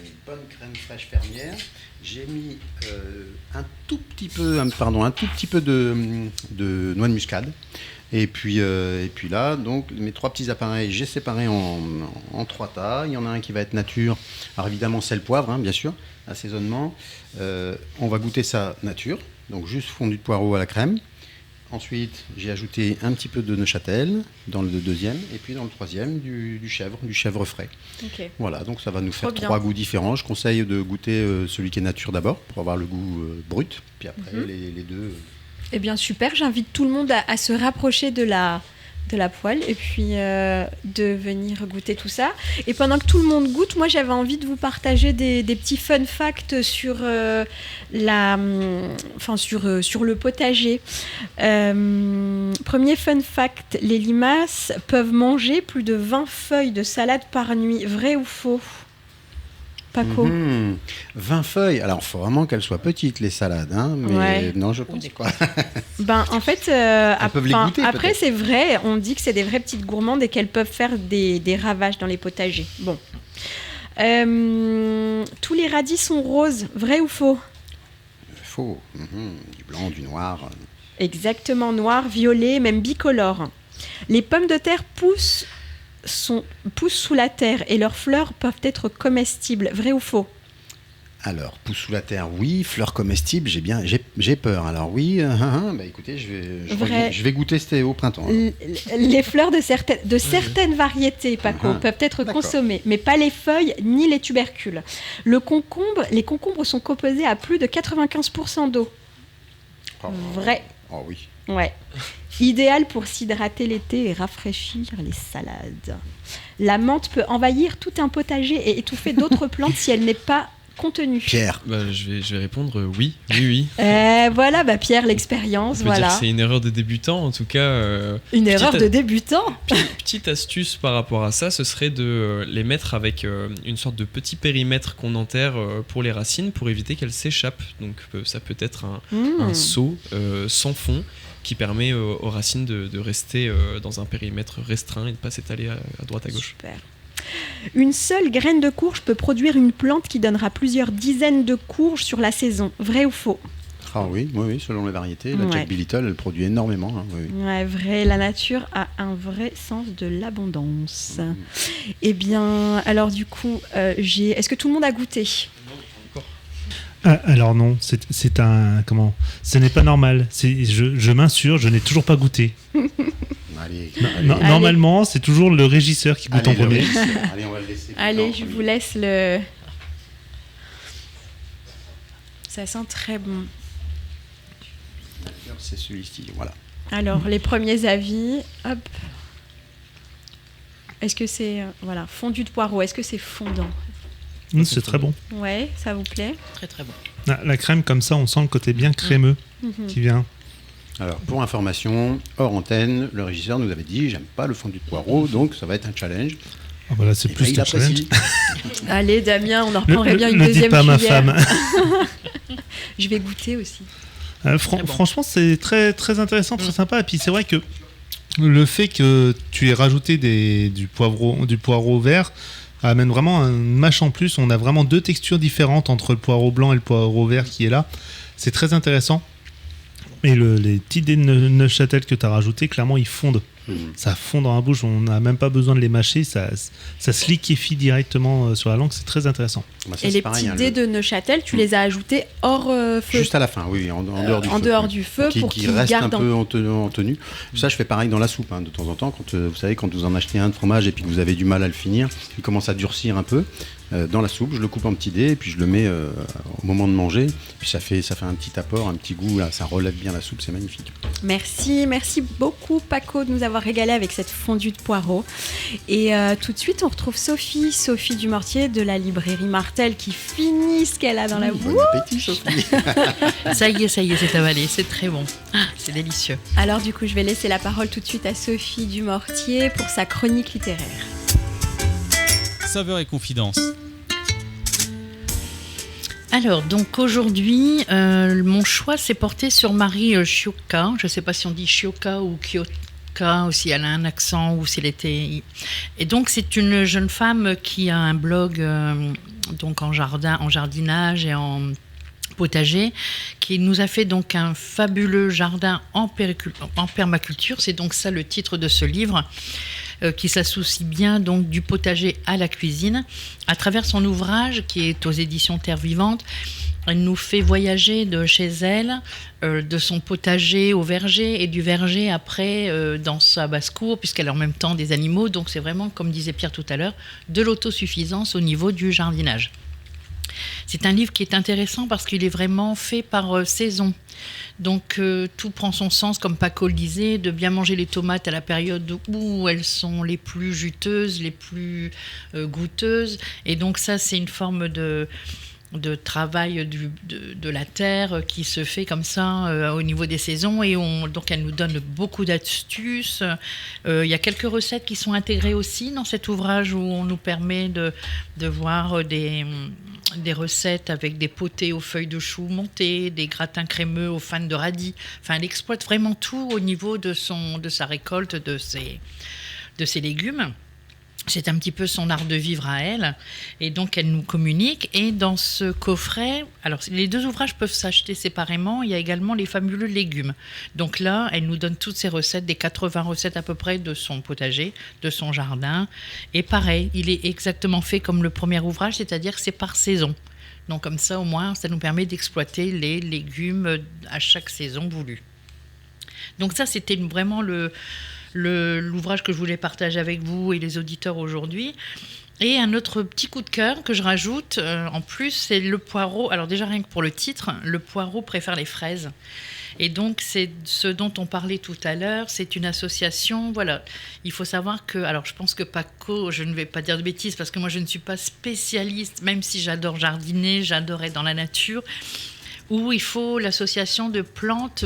Une bonne crème fraîche fermière. J'ai mis un tout petit peu de noix de muscade. Et puis là, donc mes 3 petits appareils, j'ai séparé en 3 tas. Il y en a un qui va être nature. Alors évidemment, sel, poivre, bien sûr, assaisonnement. On va goûter ça nature, donc juste fondu de poireau à la crème. Ensuite, j'ai ajouté un petit peu de Neuchâtel dans le deuxième, et puis dans le troisième, du chèvre frais. Okay. Voilà, donc ça va nous faire 3 goûts différents. Je conseille de goûter celui qui est nature d'abord, pour avoir le goût brut, puis après les deux... Eh bien super, j'invite tout le monde à se rapprocher de la poêle et puis de venir goûter tout ça. Et pendant que tout le monde goûte, moi j'avais envie de vous partager des petits fun facts sur, sur le potager. Premier fun fact, les limaces peuvent manger plus de 20 feuilles de salade par nuit. Vrai ou faux ? Paco. 20 feuilles. Alors, il faut vraiment qu'elles soient petites, les salades. Mais non, je pense pas. En fait, après, c'est vrai. On dit que c'est des vraies petites gourmandes et qu'elles peuvent faire des ravages dans les potagers. Bon. Tous les radis sont roses. Vrai ou faux ? Faux. Du blanc, du noir. Exactement. Noir, violet, même bicolore. Les pommes de terre poussent sous la terre et leurs fleurs peuvent être comestibles. Vrai ou faux ? Alors, poussent sous la terre, oui. Fleurs comestibles, j'ai peur. Alors oui, écoutez, je vais goûter, c'était au printemps. Les fleurs de certaines variétés, Paco, peuvent être consommées, mais pas les feuilles ni les tubercules. Les concombres sont composés à plus de 95% d'eau. Vrai. Oh oui. Ouais. Idéal pour s'hydrater l'été et rafraîchir les salades. La menthe peut envahir tout un potager et étouffer d'autres plantes si elle n'est pas contenue. Pierre. Je vais répondre oui. Voilà, Pierre, l'expérience. On peut dire que c'est une erreur de débutant, en tout cas. Une erreur de débutant. Petite astuce par rapport à ça, ce serait de les mettre avec une sorte de petit périmètre qu'on enterre pour les racines pour éviter qu'elles s'échappent. Donc ça peut être un seau sans fond qui permet aux racines de rester dans un périmètre restreint et de ne pas s'étaler à droite à gauche. Super. Une seule graine de courge peut produire une plante qui donnera plusieurs dizaines de courges sur la saison. Vrai ou faux ? Ah oui, selon les variétés. La Jack B. Little, elle produit énormément. Ouais, vrai. La nature a un vrai sens de l'abondance. Eh bien, alors du coup, est-ce que tout le monde a goûté ? Alors non, c'est un... Comment ? Ce n'est pas normal. Je m'insurge, je n'ai toujours pas goûté. Allez. Normalement, c'est toujours le régisseur qui goûte en premier. Allez, on va le laisser. Allez, je vous laisse le... Ça sent très bon. C'est celui-ci, voilà. Alors, les premiers avis, hop. Est-ce que c'est... fondu de poireau, est-ce que c'est fondant ? C'est très bon. Ouais, ça vous plaît ? Très très bon. La crème comme ça, on sent le côté bien crémeux qui vient. Alors, pour information, hors antenne, le régisseur nous avait dit « J'aime pas le fondu de poireau, donc ça va être un challenge. » Ah bah là, c'est plus qu'un challenge. Allez, Damien, on en reprendrait bien une deuxième cuillère. Ne dis pas ma femme. Je vais goûter aussi. Franchement, c'est très, très intéressant, très sympa. Et puis, c'est vrai que le fait que tu aies rajouté du poireau vert amène vraiment un match en plus. On a vraiment 2 textures différentes entre le poireau blanc et le poireau vert qui est là. C'est très intéressant. Et les petits dés de Neuchâtel que tu as rajoutés, clairement, ils fondent. Ça fond dans la bouche, on n'a même pas besoin de les mâcher, ça se liquéfie directement sur la langue, c'est très intéressant. Et les petits dés de Neuchâtel, tu les as ajoutés hors feu ? Juste à la fin, oui, en dehors du feu. En dehors du feu, pour qu'ils restent un peu en tenue. Ça, je fais pareil dans la soupe, de temps en temps. Quand, vous savez, quand vous en achetez un de fromage et puis que vous avez du mal à le finir, il commence à durcir un peu. Dans la soupe, je le coupe en petits dés et puis je le mets au moment de manger. Puis ça fait un petit apport, un petit goût, là, ça relève bien la soupe, c'est magnifique. Merci beaucoup Paco de nous avoir régalé avec cette fondue de poireaux. Et tout de suite, on retrouve Sophie Dumortier de la librairie Martel qui finit ce qu'elle a dans la bouche. Bon appétit, Sophie. Ça y est, c'est avalé, c'est très bon. C'est délicieux. Alors du coup, je vais laisser la parole tout de suite à Sophie Dumortier pour sa chronique littéraire. Saveurs et confidences. Alors, donc aujourd'hui, mon choix s'est porté sur Marie Chiocca. Je ne sais pas si on dit Chiocca ou Chiocca, ou si elle a un accent, ou si elle était... Et donc, c'est une jeune femme qui a un blog donc en jardinage et en potager, qui nous a fait donc un fabuleux jardin en permaculture. C'est donc ça le titre de ce livre, qui s'associe bien donc du potager à la cuisine. À travers son ouvrage, qui est aux éditions Terre Vivante, elle nous fait voyager de chez elle, de son potager au verger, et du verger après dans sa basse-cour, puisqu'elle a en même temps des animaux. Donc c'est vraiment, comme disait Pierre tout à l'heure, de l'autosuffisance au niveau du jardinage. C'est un livre qui est intéressant parce qu'il est vraiment fait par saison. Donc tout prend son sens, comme Paco le disait, de bien manger les tomates à la période où elles sont les plus juteuses, les plus goûteuses. Et donc ça, c'est une forme de travail de la terre qui se fait comme ça au niveau des saisons, et donc elle nous donne beaucoup d'astuces. Il y a quelques recettes qui sont intégrées aussi dans cet ouvrage, où on nous permet de voir des recettes avec des potées aux feuilles de chou montées, des gratins crémeux aux fans de radis. Enfin, elle exploite vraiment tout au niveau de sa récolte, de ses légumes. C'est un petit peu son art de vivre à elle, et donc elle nous communique. Et dans ce coffret, alors les deux ouvrages peuvent s'acheter séparément, il y a également les fabuleux légumes. Donc là, elle nous donne toutes ses recettes, des 80 recettes à peu près de son potager, de son jardin. Et pareil, il est exactement fait comme le premier ouvrage, c'est-à-dire que c'est par saison. Donc comme ça, au moins, ça nous permet d'exploiter les légumes à chaque saison voulue. Donc ça, c'était vraiment l'ouvrage que je voulais partager avec vous et les auditeurs aujourd'hui. Et un autre petit coup de cœur que je rajoute en plus, c'est le poireau. Alors déjà, rien que pour le titre, le poireau préfère les fraises. Et donc, c'est ce dont on parlait tout à l'heure, c'est une association. Voilà, il faut savoir que, alors je pense que Paco, je ne vais pas dire de bêtises parce que moi je ne suis pas spécialiste, même si j'adore jardiner, j'adore être dans la nature, où il faut l'association de plantes.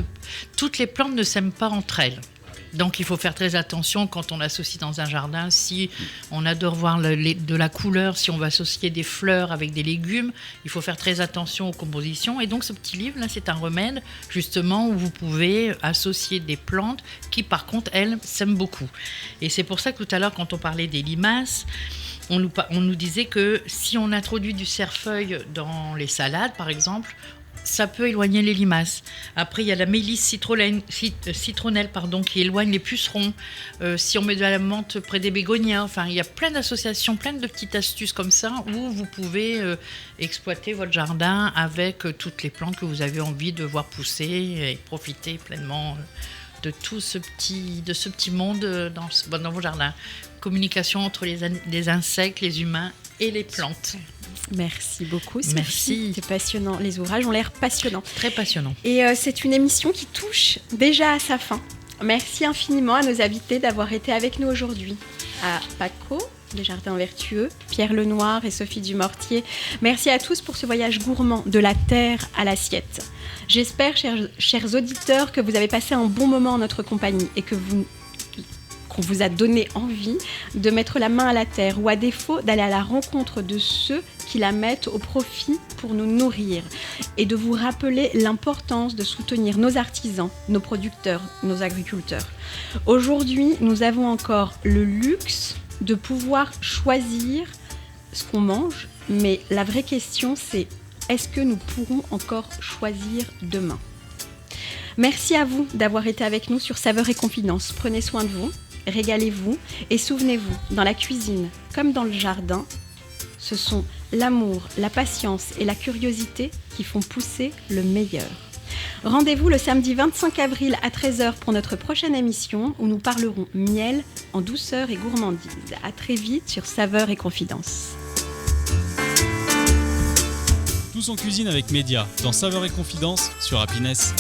Toutes les plantes ne s'aiment pas entre elles. Donc il faut faire très attention quand on associe dans un jardin. Si on adore voir de la couleur, si on va associer des fleurs avec des légumes, il faut faire très attention aux compositions. Et donc ce petit livre-là, c'est un remède justement où vous pouvez associer des plantes qui par contre, elles, s'aiment beaucoup. Et c'est pour ça que tout à l'heure, quand on parlait des limaces, on nous disait que si on introduit du cerfeuil dans les salades, par exemple, ça peut éloigner les limaces. Après, il y a la mélisse citronnelle, qui éloigne les pucerons. Si on met de la menthe près des bégonias, enfin, il y a plein d'associations, plein de petites astuces comme ça où vous pouvez exploiter votre jardin avec toutes les plantes que vous avez envie de voir pousser et profiter pleinement de tout ce petit monde dans vos jardins. Communication entre les insectes, les humains et les plantes. Merci beaucoup, Sophie. Merci. C'est passionnant. Les ouvrages ont l'air passionnants. Très passionnants. Et c'est une émission qui touche déjà à sa fin. Merci infiniment à nos invités d'avoir été avec nous aujourd'hui. À Paco, des Jardins Vertueux, Pierre Lenoir et Sophie Dumortier. Merci à tous pour ce voyage gourmand de la terre à l'assiette. J'espère, chers auditeurs, que vous avez passé un bon moment en notre compagnie et qu'on vous a donné envie de mettre la main à la terre, ou à défaut d'aller à la rencontre de ceux qui la mettent au profit pour nous nourrir, et de vous rappeler l'importance de soutenir nos artisans, nos producteurs, nos agriculteurs. Aujourd'hui, nous avons encore le luxe de pouvoir choisir ce qu'on mange, mais la vraie question, c'est est-ce que nous pourrons encore choisir demain ? Merci à vous d'avoir été avec nous sur Saveurs et Confidences. Prenez soin de vous. Régalez-vous et souvenez-vous, dans la cuisine comme dans le jardin, ce sont l'amour, la patience et la curiosité qui font pousser le meilleur. Rendez-vous le samedi 25 avril à 13h pour notre prochaine émission où nous parlerons miel en douceur et gourmandise. À très vite sur Saveurs et Confidences. Tous en cuisine avec Média dans Saveurs et Confidences sur Happiness.